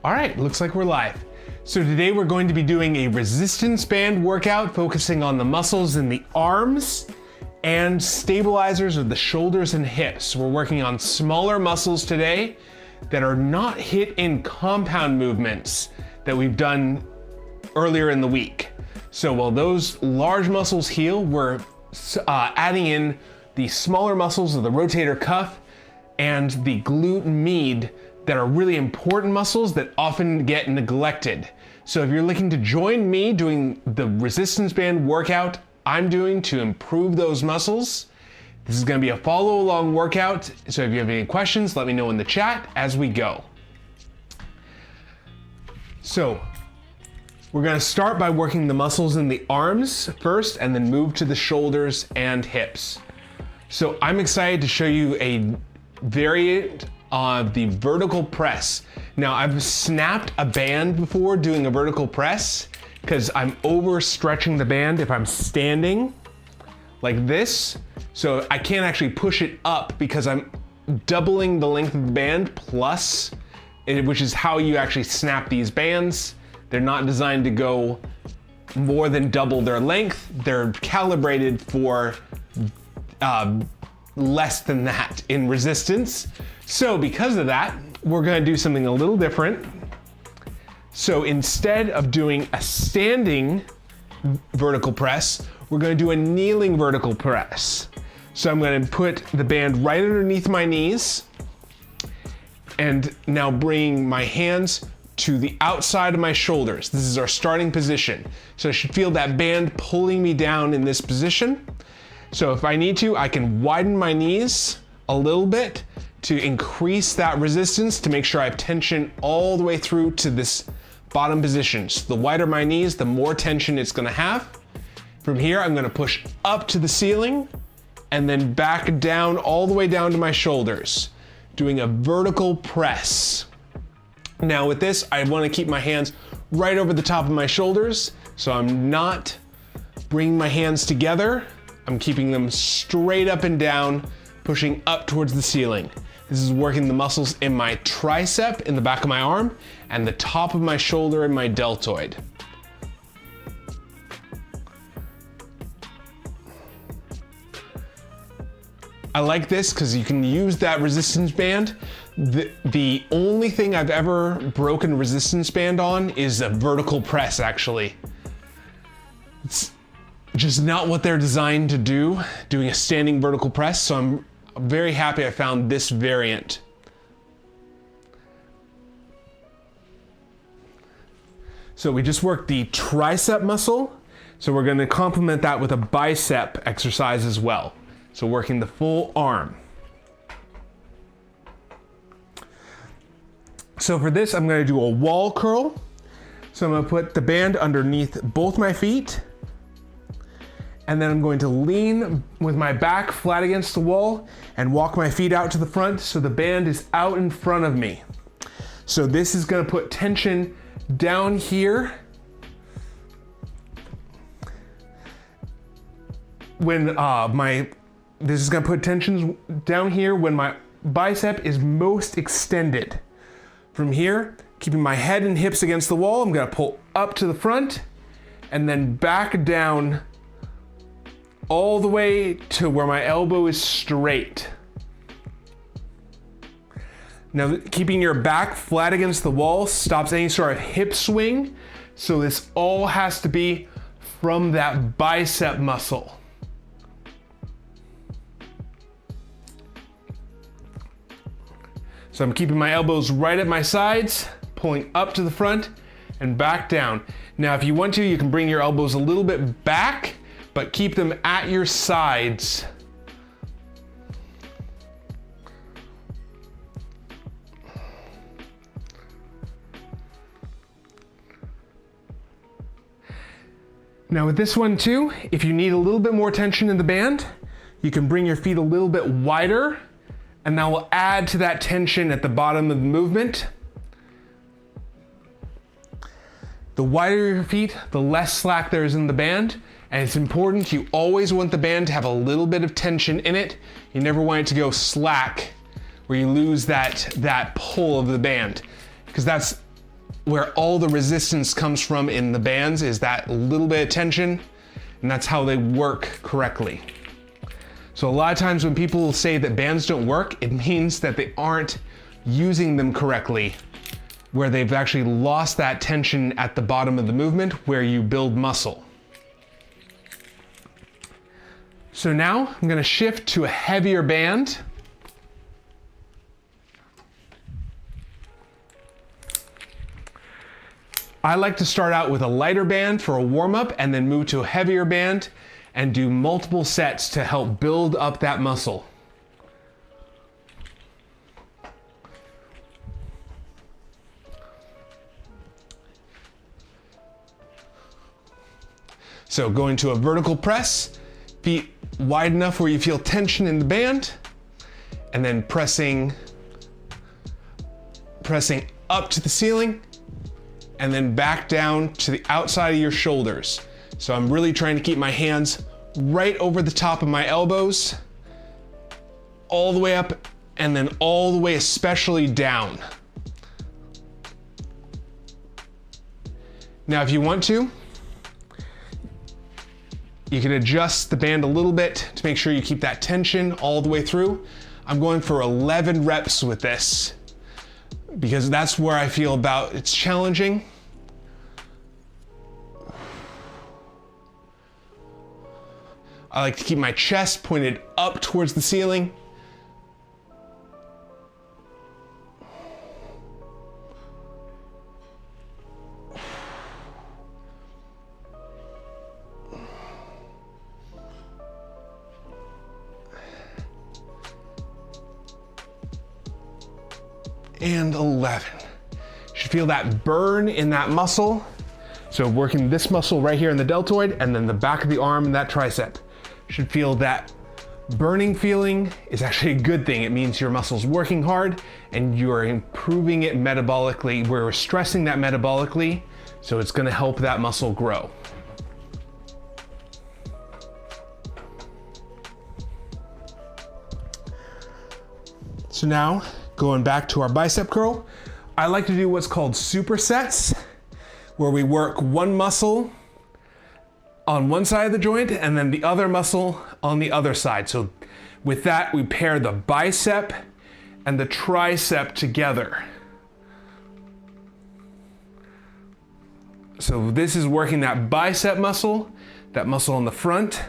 All right, looks like we're live. So today we're going to be doing a resistance band workout focusing on the muscles in the arms and stabilizers of the shoulders and hips. We're working on smaller muscles today that are not hit in compound movements that we've done earlier in the week. So while those large muscles heal, we're adding in the smaller muscles of the rotator cuff and the glute med that are really important muscles that often get neglected. So if you're looking to join me doing the resistance band workout I'm doing to improve those muscles, this is gonna be a follow along workout. So if you have any questions, let me know in the chat as we go. So we're gonna start by working the muscles in the arms first and then move to the shoulders and hips. So I'm excited to show you a variant of the vertical press. Now I've snapped a band before doing a vertical press because I'm overstretching the band if I'm standing like this. So I can't actually push it up because I'm doubling the length of the band plus, which is how you actually snap these bands. They're not designed to go more than double their length. They're calibrated for less than that in resistance. So because of that, we're gonna do something a little different. So instead of doing a standing vertical press, we're gonna do a kneeling vertical press. So I'm gonna put the band right underneath my knees and now bring my hands to the outside of my shoulders. This is our starting position. So I should feel that band pulling me down in this position. So if I need to, I can widen my knees a little bit to increase that resistance to make sure I have tension all the way through to this bottom position. So the wider my knees, the more tension it's gonna have. From here, I'm gonna push up to the ceiling and then back down all the way down to my shoulders, doing a vertical press. Now with this, I wanna keep my hands right over the top of my shoulders, so I'm not bringing my hands together. I'm keeping them straight up and down, pushing up towards the ceiling. This is working the muscles in my tricep in the back of my arm and the top of my shoulder and my deltoid. I like this because you can use that resistance band. The only thing I've ever broken resistance band on is a vertical press, actually. It's just not what they're designed to do, doing a standing vertical press, so I'm very happy I found this variant. So we just worked the tricep muscle, so we're gonna complement that with a bicep exercise as well. So working the full arm. So for this, I'm gonna do a wall curl. So I'm gonna put the band underneath both my feet, and then I'm going to lean with my back flat against the wall and walk my feet out to the front so the band is out in front of me. So this is gonna put tension down here when this is gonna put tension down here when my bicep is most extended. From here, keeping my head and hips against the wall, I'm gonna pull up to the front and then back down all the way to where my elbow is straight. Now, keeping your back flat against the wall stops any sort of hip swing, so this all has to be from that bicep muscle. So I'm keeping my elbows right at my sides, pulling up to the front and back down. Now, if you want to, you can bring your elbows a little bit back, but keep them at your sides. Now with this one too, if you need a little bit more tension in the band, you can bring your feet a little bit wider, and that will add to that tension at the bottom of the movement. The wider your feet, the less slack there is in the band. And it's important, you always want the band to have a little bit of tension in it. You never want it to go slack where you lose that pull of the band, because that's where all the resistance comes from in the bands, is that little bit of tension, and that's how they work correctly. So a lot of times when people say that bands don't work, it means that they aren't using them correctly, where they've actually lost that tension at the bottom of the movement where you build muscle. So now I'm gonna shift to a heavier band. I like to start out with a lighter band for a warm-up and then move to a heavier band and do multiple sets to help build up that muscle. So going to a vertical press, feet wide enough where you feel tension in the band, and then pressing up to the ceiling, and then back down to the outside of your shoulders. So I'm really trying to keep my hands right over the top of my elbows, all the way up, and then all the way especially down. Now, if you want to, you can adjust the band a little bit to make sure you keep that tension all the way through. I'm going for 11 reps with this, because that's where I feel about it's challenging. I like to keep my chest pointed up towards the ceiling. And 11. You should feel that burn in that muscle. So working this muscle right here in the deltoid, and then the back of the arm and that tricep. Should feel that burning feeling is actually a good thing. It means your muscle's working hard and you're improving it metabolically. We're stressing that metabolically, so it's gonna help that muscle grow. So now, going back to our bicep curl, I like to do what's called supersets, where we work one muscle on one side of the joint and then the other muscle on the other side. So with that, we pair the bicep and the tricep together. So this is working that bicep muscle, that muscle on the front.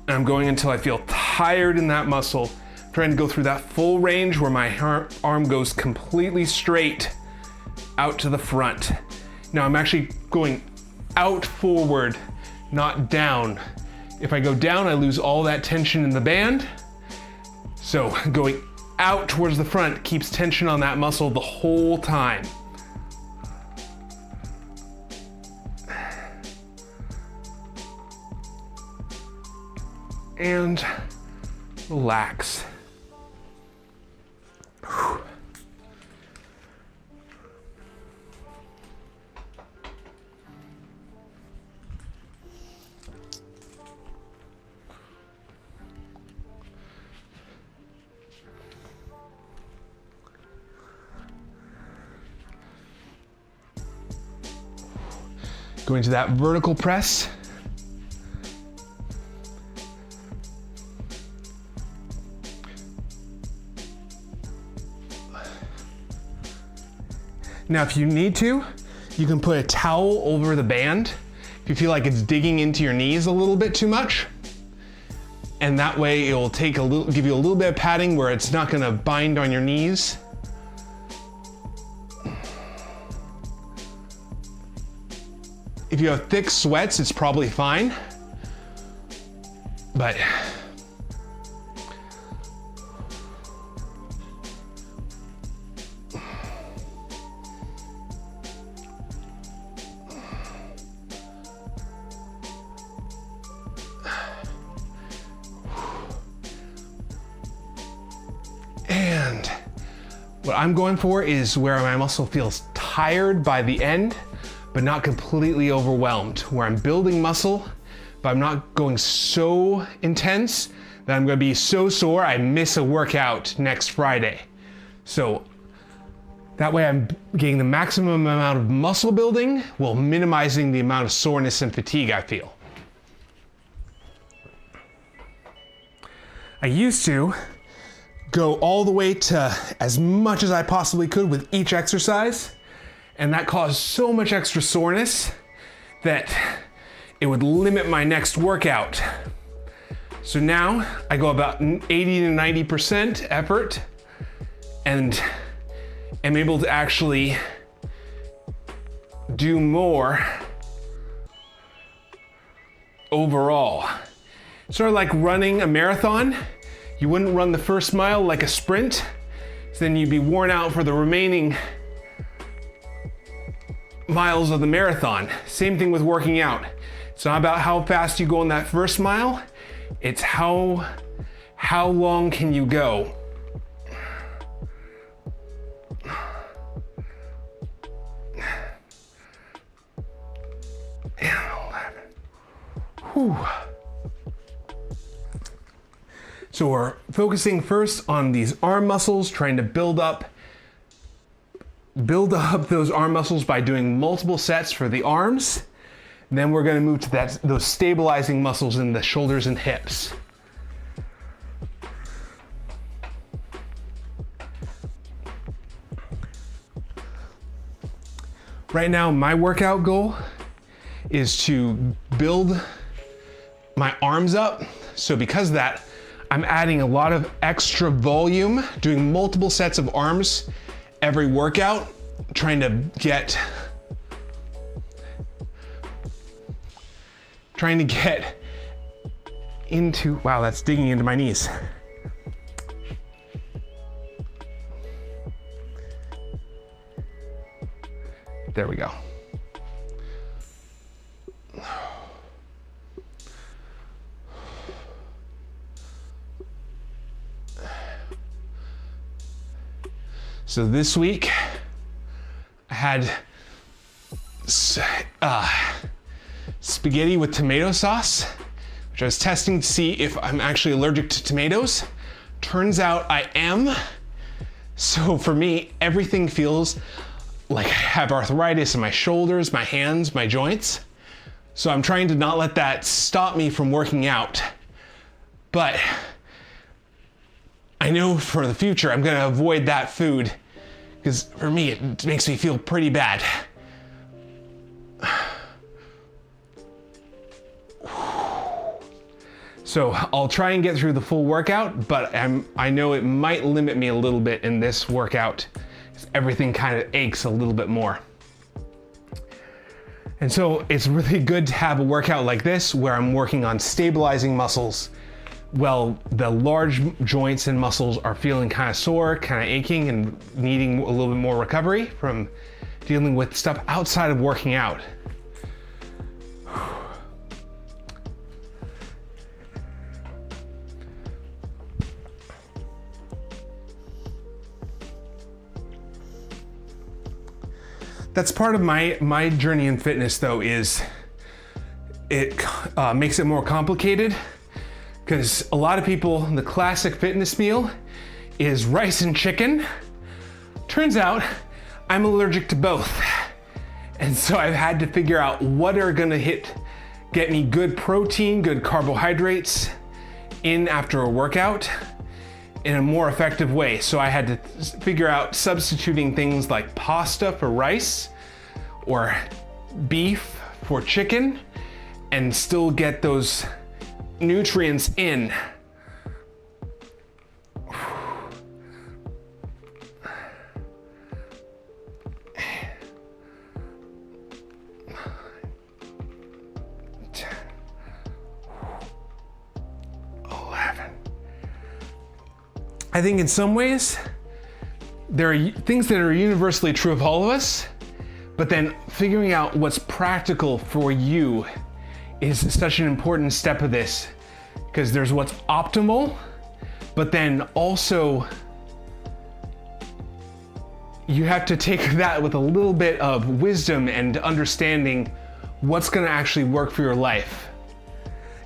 I'm going until I feel tired in that muscle, trying to go through that full range where my arm goes completely straight out to the front. Now I'm actually going out forward, not down. If I go down, I lose all that tension in the band. So going out towards the front keeps tension on that muscle the whole time. And relax. Whew. Going to that vertical press. Now, if you need to, you can put a towel over the band if you feel like it's digging into your knees a little bit too much. And that way it will give you a little bit of padding where it's not gonna bind on your knees. If you have thick sweats, it's probably fine. But What I'm going for is where my muscle feels tired by the end, but not completely overwhelmed, where I'm building muscle, but I'm not going so intense that I'm gonna be so sore I miss a workout next Friday. So that way I'm getting the maximum amount of muscle building while minimizing the amount of soreness and fatigue I feel. I used to go all the way to as much as I possibly could with each exercise, and that caused so much extra soreness that it would limit my next workout. So now I go about 80 to 90% effort and am able to actually do more overall. Sort of like running a marathon. You wouldn't run the first mile like a sprint, so then you'd be worn out for the remaining miles of the marathon. Same thing with working out. It's not about how fast you go in that first mile, it's how long can you go. And 11. Whew. So we're focusing first on these arm muscles, trying to build up those arm muscles by doing multiple sets for the arms. And then we're going to move to those stabilizing muscles in the shoulders and hips. Right now, my workout goal is to build my arms up. So because of that, I'm adding a lot of extra volume, doing multiple sets of arms every workout, trying to get into, wow, that's digging into my knees. There we go. So this week, I had spaghetti with tomato sauce, which I was testing to see if I'm actually allergic to tomatoes. Turns out I am. So for me, everything feels like I have arthritis in my shoulders, my hands, my joints. So I'm trying to not let that stop me from working out. But I know for the future, I'm gonna avoid that food because for me, it makes me feel pretty bad. So I'll try and get through the full workout, but I know it might limit me a little bit in this workout because everything kind of aches a little bit more. And so it's really good to have a workout like this where I'm working on stabilizing muscles. Well, the large joints and muscles are feeling kind of sore, kind of aching and needing a little bit more recovery from dealing with stuff outside of working out. That's part of my journey in fitness though, is it makes it more complicated. Because a lot of people, the classic fitness meal is rice and chicken. Turns out I'm allergic to both. And so I've had to figure out what are gonna get me good protein, good carbohydrates in after a workout in a more effective way. So I had to figure out substituting things like pasta for rice or beef for chicken and still get those nutrients in. I think in some ways, there are things that are universally true of all of us, but then figuring out what's practical for you is such an important step of this, because there's what's optimal, but then also you have to take that with a little bit of wisdom and understanding what's gonna actually work for your life.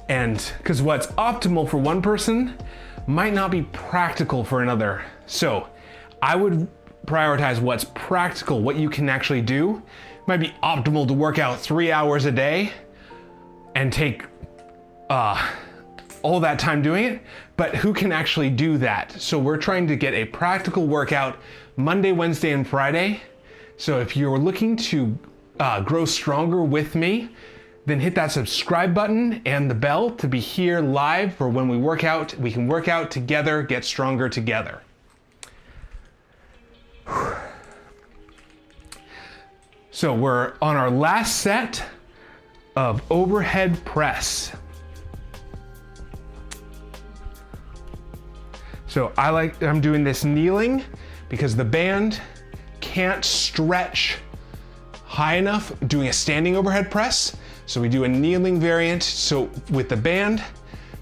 And because what's optimal for one person might not be practical for another. So I would prioritize what's practical, what you can actually do. It might be optimal to work out 3 hours a day and take all that time doing it, but who can actually do that? So we're trying to get a practical workout Monday, Wednesday, and Friday. So if you're looking to grow stronger with me, then hit that subscribe button and the bell to be here live for when we work out. We can work out together, get stronger together. So we're on our last set of overhead press. So I'm doing this kneeling because the band can't stretch high enough doing a standing overhead press. So we do a kneeling variant, so with the band,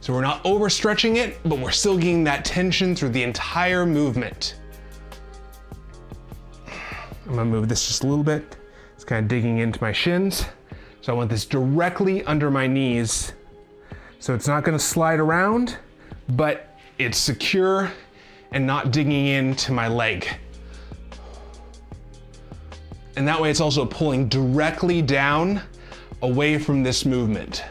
so we're not overstretching it, but we're still getting that tension through the entire movement. I'm gonna move this just a little bit. It's kind of digging into my shins. So I want this directly under my knees. So it's not gonna slide around, but it's secure and not digging into my leg. And that way it's also pulling directly down away from this movement.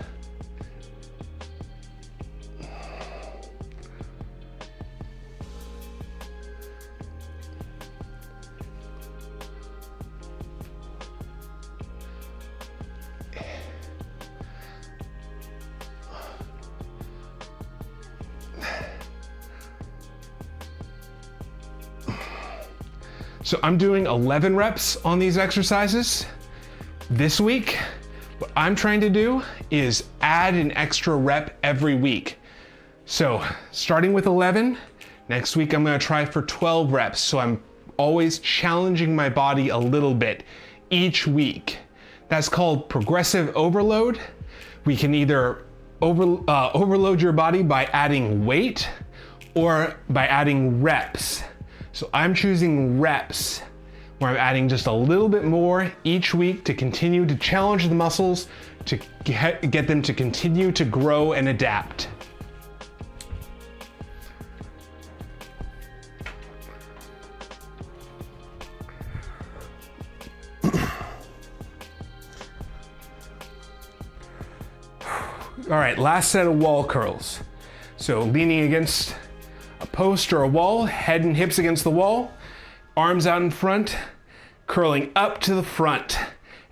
So I'm doing 11 reps on these exercises this week. What I'm trying to do is add an extra rep every week. So starting with 11, next week I'm gonna try for 12 reps. So I'm always challenging my body a little bit each week. That's called progressive overload. We can either overload your body by adding weight or by adding reps. So I'm choosing reps, where I'm adding just a little bit more each week to continue to challenge the muscles, to get them to continue to grow and adapt. All right, last set of wall curls. So leaning against a post or a wall, head and hips against the wall, arms out in front, curling up to the front,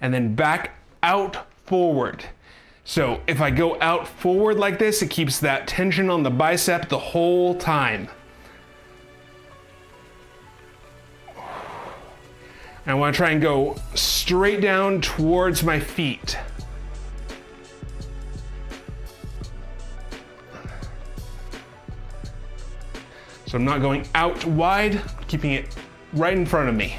and then back out forward. So if I go out forward like this, it keeps that tension on the bicep the whole time. And I want to try and go straight down towards my feet. So I'm not going out wide, keeping it right in front of me.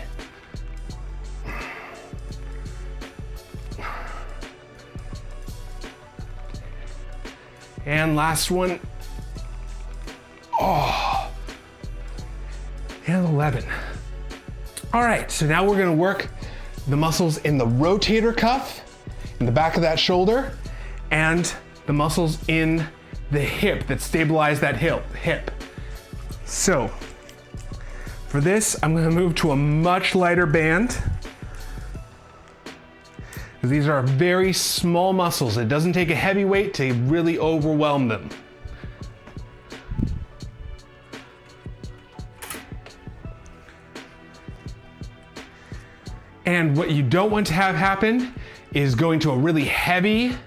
And last one. Oh, and 11. All right, so now we're gonna work the muscles in the rotator cuff, in the back of that shoulder, and the muscles in the hip that stabilize that hip. So for this, I'm gonna move to a much lighter band. These are very small muscles. It doesn't take a heavy weight to really overwhelm them. And what you don't want to have happen is going to a really heavy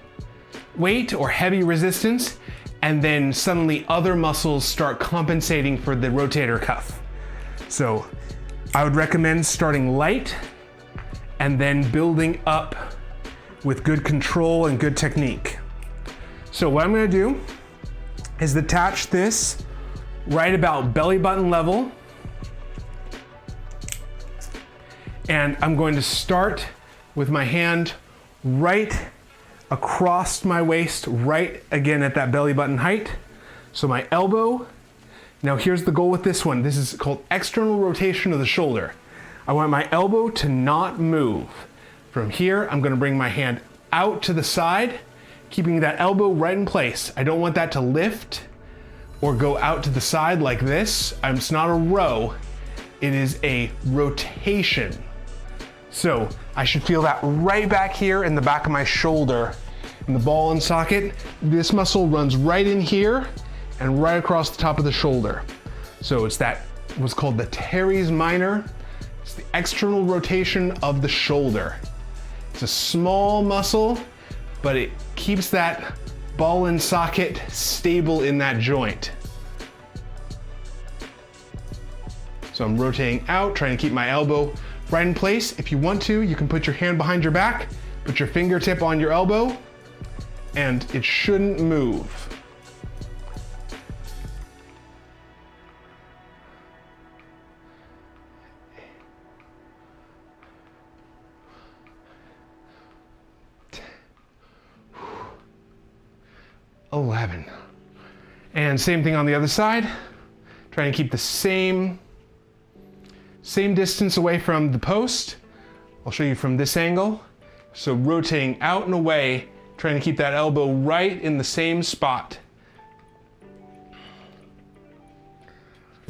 weight or heavy resistance, and then suddenly other muscles start compensating for the rotator cuff. So I would recommend starting light and then building up with good control and good technique. So what I'm gonna do is attach this right about belly button level. And I'm going to start with my hand right across my waist, right again at that belly button height. So my elbow. Now here's the goal with this one. This is called external rotation of the shoulder. I want my elbow to not move. From here, I'm gonna bring my hand out to the side, keeping that elbow right in place. I don't want that to lift or go out to the side like this. It's not a row, it is a rotation. So I should feel that right back here in the back of my shoulder, in the ball and socket. This muscle runs right in here and right across the top of the shoulder. So it's that, what's called the teres minor. It's the external rotation of the shoulder. It's a small muscle, but it keeps that ball and socket stable in that joint. So I'm rotating out, trying to keep my elbow right in place. If you want to, you can put your hand behind your back, put your fingertip on your elbow, and it shouldn't move. $11. And same thing on the other side. Trying to keep the same distance away from the post. I'll show you from this angle. So rotating out and away, trying to keep that elbow right in the same spot.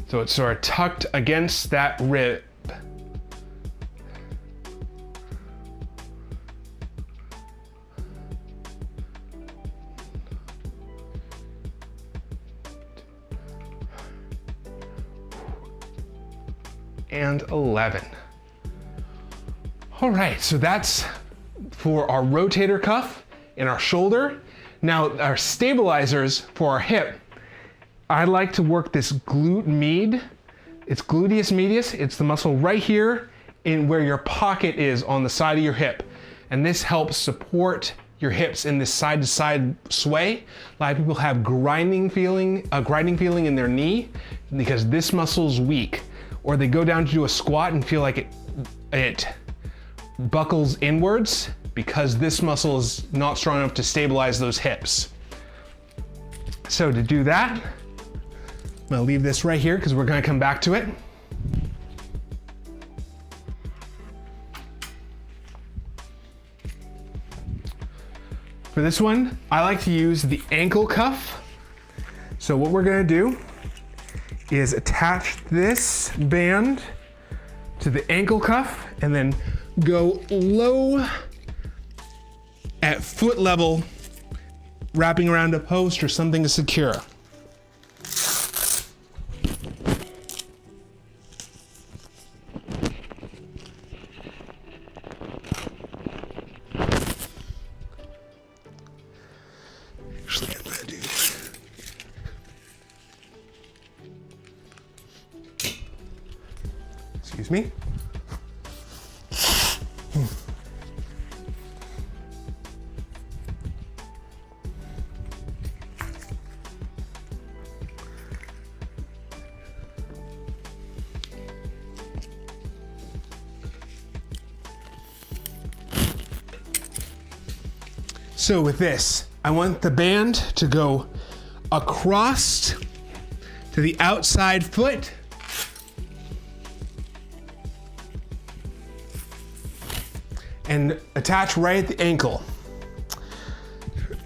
So it's sort of tucked against that rib. And 11. All right, so that's for our rotator cuff in our shoulder. Now our stabilizers for our hip, I like to work this glute med. It's gluteus medius. It's the muscle right here in where your pocket is on the side of your hip. And this helps support your hips in this side to side sway. A lot of people have grinding feeling in their knee because this muscle's weak. Or they go down to do a squat and feel like it buckles inwards because this muscle is not strong enough to stabilize those hips. So to do that, I'm gonna leave this right here because we're gonna come back to it. For this one, I like to use the ankle cuff. So what we're gonna do is attach this band to the ankle cuff and then go low at foot level, wrapping around a post or something to secure. Actually, I'm gonna do excuse me. So with this, I want the band to go across to the outside foot. And attach right at the ankle.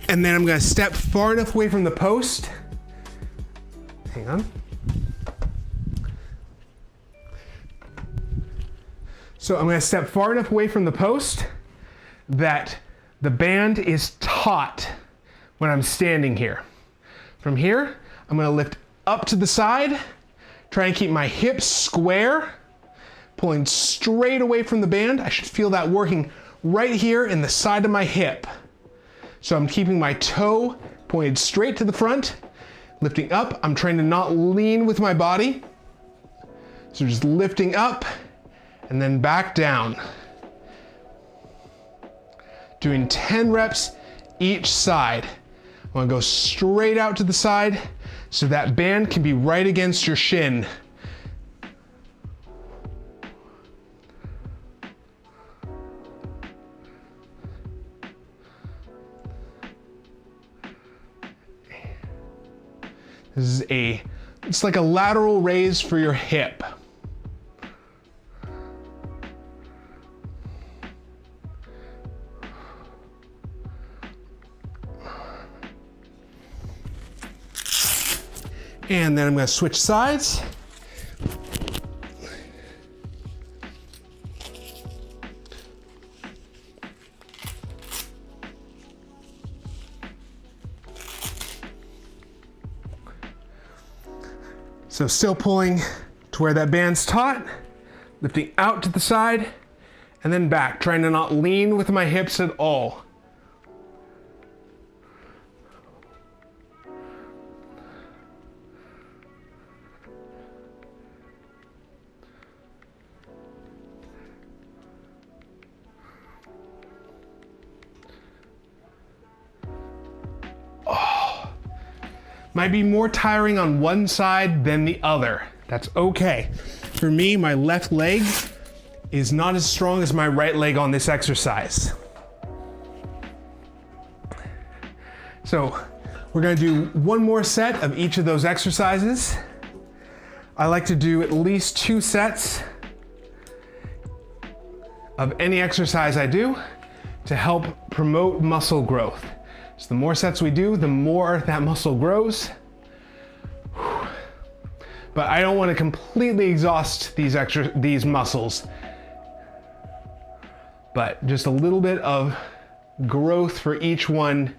And then I'm gonna step far enough away from the post. Hang on. So I'm gonna step far enough away from the post that the band is taut when I'm standing here. From here, I'm gonna lift up to the side, try and keep my hips square, pulling straight away from the band. I should feel that working right here in the side of my hip. So I'm keeping my toe pointed straight to the front, lifting up. I'm trying to not lean with my body. So just lifting up and then back down. Doing 10 reps each side. I wanna go straight out to the side so that band can be right against your shin. This is it's like a lateral raise for your hip. And then I'm gonna switch sides. So still pulling to where that band's taut, lifting out to the side, and then back, trying to not lean with my hips at all. Might be more tiring on one side than the other. That's okay. For me, my left leg is not as strong as my right leg on this exercise. So we're gonna do one more set of each of those exercises. I like to do at least 2 sets of any exercise I do to help promote muscle growth. So the more sets we do, the more that muscle grows. But I don't want to completely exhaust these muscles. But just a little bit of growth for each one,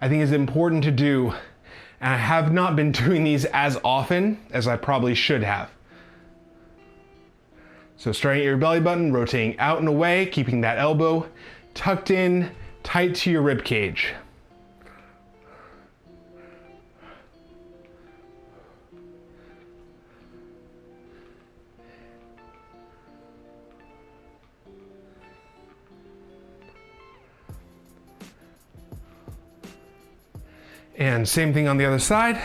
I think is important to do. And I have not been doing these as often as I probably should have. So starting at your belly button, rotating out and away, keeping that elbow tucked in, tight to your rib cage. And same thing on the other side,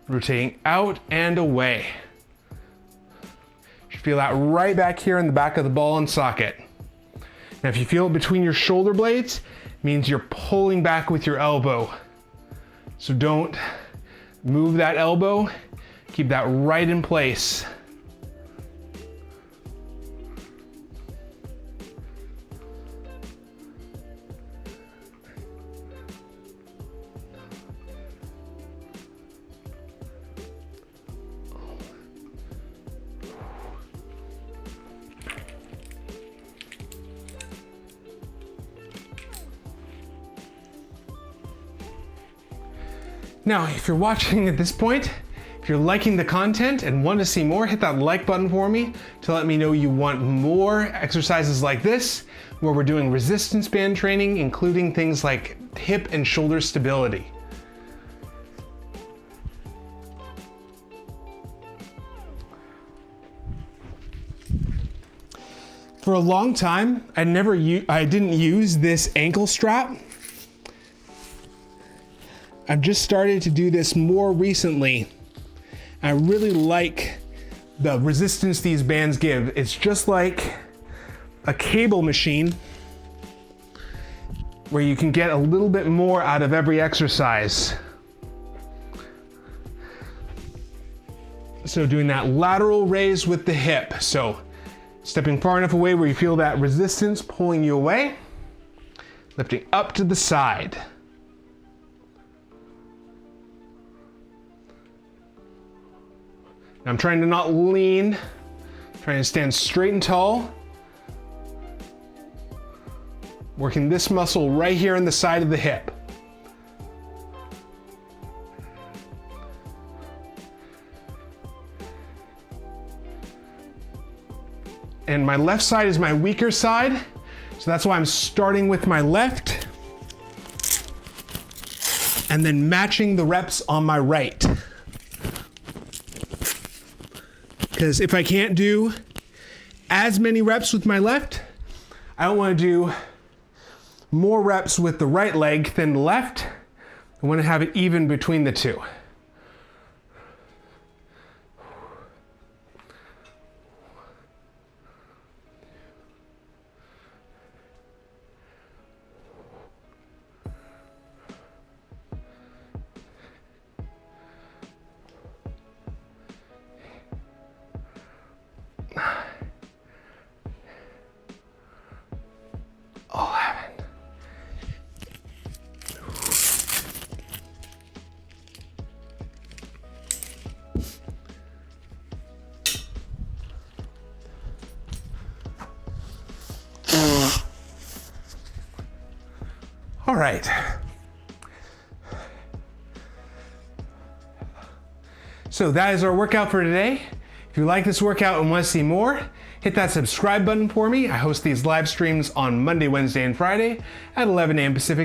rotating out and away. You feel that right back here in the back of the ball and socket. Now if you feel it between your shoulder blades, it means you're pulling back with your elbow. So don't move that elbow, keep that right in place. Now, if you're watching at this point, if you're liking the content and want to see more, hit that like button for me to let me know you want more exercises like this, where we're doing resistance band training, including things like hip and shoulder stability. For a long time, I didn't use this ankle strap. I've just started to do this more recently. I really like the resistance these bands give. It's just like a cable machine where you can get a little bit more out of every exercise. So doing that lateral raise with the hip. So stepping far enough away where you feel that resistance pulling you away, lifting up to the side. I'm trying to not lean, trying to stand straight and tall. Working this muscle right here in the side of the hip. And my left side is my weaker side, so that's why I'm starting with my left and then matching the reps on my right. Because if I can't do as many reps with my left, I don't want to do more reps with the right leg than the left. I want to have it even between the two. All right. So that is our workout for today. If you like this workout and want to see more, hit that subscribe button for me. I host these live streams on Monday, Wednesday, and Friday at 11 a.m. Pacific.